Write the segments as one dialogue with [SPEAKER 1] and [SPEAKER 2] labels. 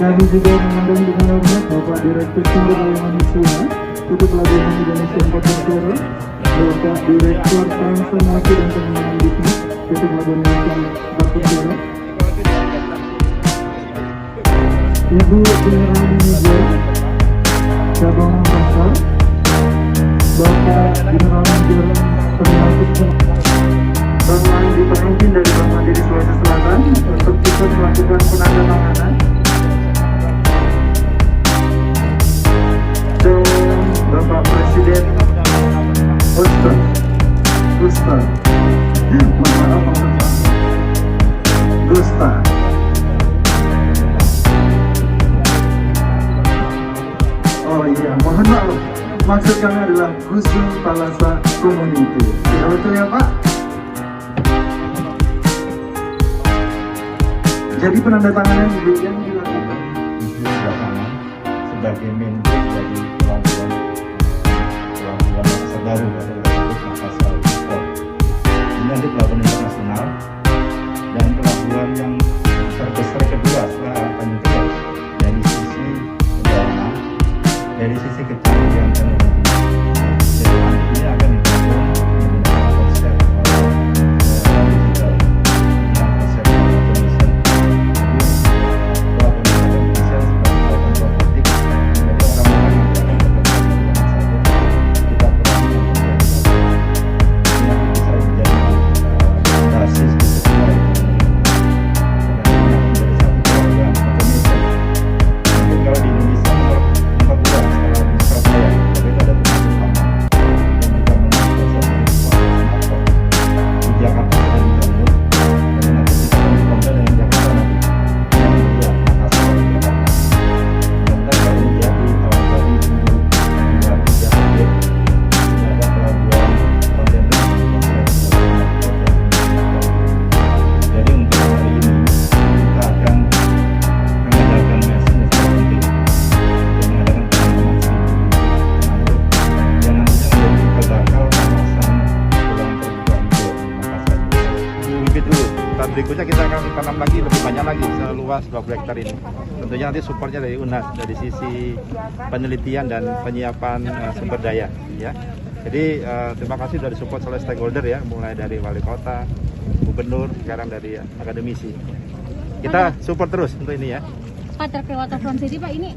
[SPEAKER 1] Kami juga mengundang dengan hormat Bapak Direktur Sumber Daya Manusia untuk Pelabuhan Indonesia 4.0, Bapak Direktur Transformasi dan Pengembangan Bisnis untuk Pelabuhan Indonesia 4.0, Ibu General Manager Cabang Pasar, Bapak General Manager Terminal Sukses, Bang Mandi Pemimpin dari Bank Mandiri Sulawesi Selatan untuk ikut melakukan penandatanganan. Bapak Presiden Gusta, Gusta. Oh iya, mohon maaf. Maksud kami adalah Gusu Palasa Community. Tidak betul ya Pak? Jadi penandatanganan yang dilakukan
[SPEAKER 2] sebagai menteri dari pelabuhan baru dari Makassar Port. Ini nanti pelabuhan internasional dan pelabuhan yang terbesar kedua setelah Tanjung Priok dari sisi udara, dari sisi kecanggihan teknologi. Jadi nanti ini akan dibangun menggunakan konsep digital, dengan konsep automation. Jadi pelabuhan Indonesia sebagai pelabuhan robotik, jadi orang-orang nanti akan bekerja di mana saja. Kita kurang yang nanti bisa menjadi basis di semua menjadi satu program automation. Mungkin kalau di Indonesia nomor 2 kalau di Surabaya, tapi itu ada tugas utama yang juga menguasai smartphone. Di Jakarta sudah dibangun, dan nanti kita akan dikompil dengan Jakarta nanti. Yang kedua, Makassar dan Jakarta. Sementara kalau ini jadi tahun 2023 akhir, sudah ada pelabuhan kontainer di jadi untuk hari ini kita akan mengadakan mesin yang sangat penting untuk mengadakan transformasi yang nantinya menjadi cikal bakal kawasan pulau terbuka hijau di Makassar. Bibit dulu. Dan berikutnya kita akan tanam lagi lebih banyak lagi seluas 20 hektar ini. Tentunya nanti supportnya dari UNAS dari sisi penelitian dan penyiapan sumber daya. Ya. Jadi terima kasih sudah disupport oleh stakeholder ya, mulai dari wali kota, gubernur, sekarang dari akademisi. Kita support terus untuk ini ya.
[SPEAKER 3] Pak, terkait Waterfront City Pak, ini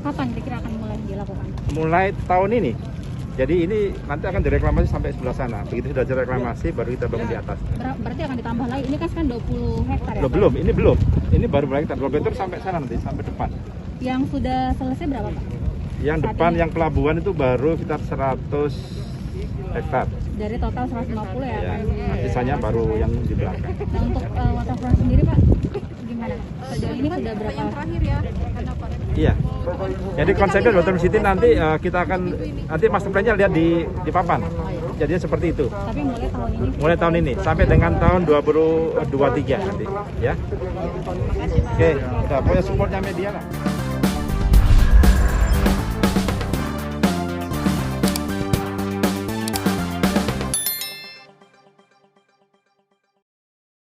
[SPEAKER 3] kapan kira-kira akan mulai dilakukan?
[SPEAKER 2] Mulai tahun ini. Jadi ini nanti akan direklamasi sampai sebelah sana. Begitu sudah direklamasi baru kita bangun di atas.
[SPEAKER 3] Berarti akan ditambah lagi. Ini kan sekarang 20 hektar ya?
[SPEAKER 2] Loh,
[SPEAKER 3] Pak?
[SPEAKER 2] belum, ini belum. Ini baru hektar. 20 hektar sampai sana nanti, sampai depan.
[SPEAKER 3] Yang sudah selesai berapa Pak?
[SPEAKER 2] Yang
[SPEAKER 3] Saat
[SPEAKER 2] depan
[SPEAKER 3] ini?
[SPEAKER 2] yang pelabuhan itu baru sekitar 100 hektar.
[SPEAKER 3] Dari total 150 ya?
[SPEAKER 2] Ya,
[SPEAKER 3] Pak?
[SPEAKER 2] sisanya baru yang di belakang.
[SPEAKER 3] Nah untuk Waterfront sendiri Pak, gimana? Sejauh ini sudah berapa? Yang terakhir ya?
[SPEAKER 2] Iya. Jadi konsepnya Waterfront City nanti kita akan nanti master plan-nya lihat di papan. Jadinya seperti itu.
[SPEAKER 3] Tapi mulai tahun ini?
[SPEAKER 2] Mulai tahun ini sampai dengan tahun 2023 nanti, ya. Oke, kita punya supportnya media lah.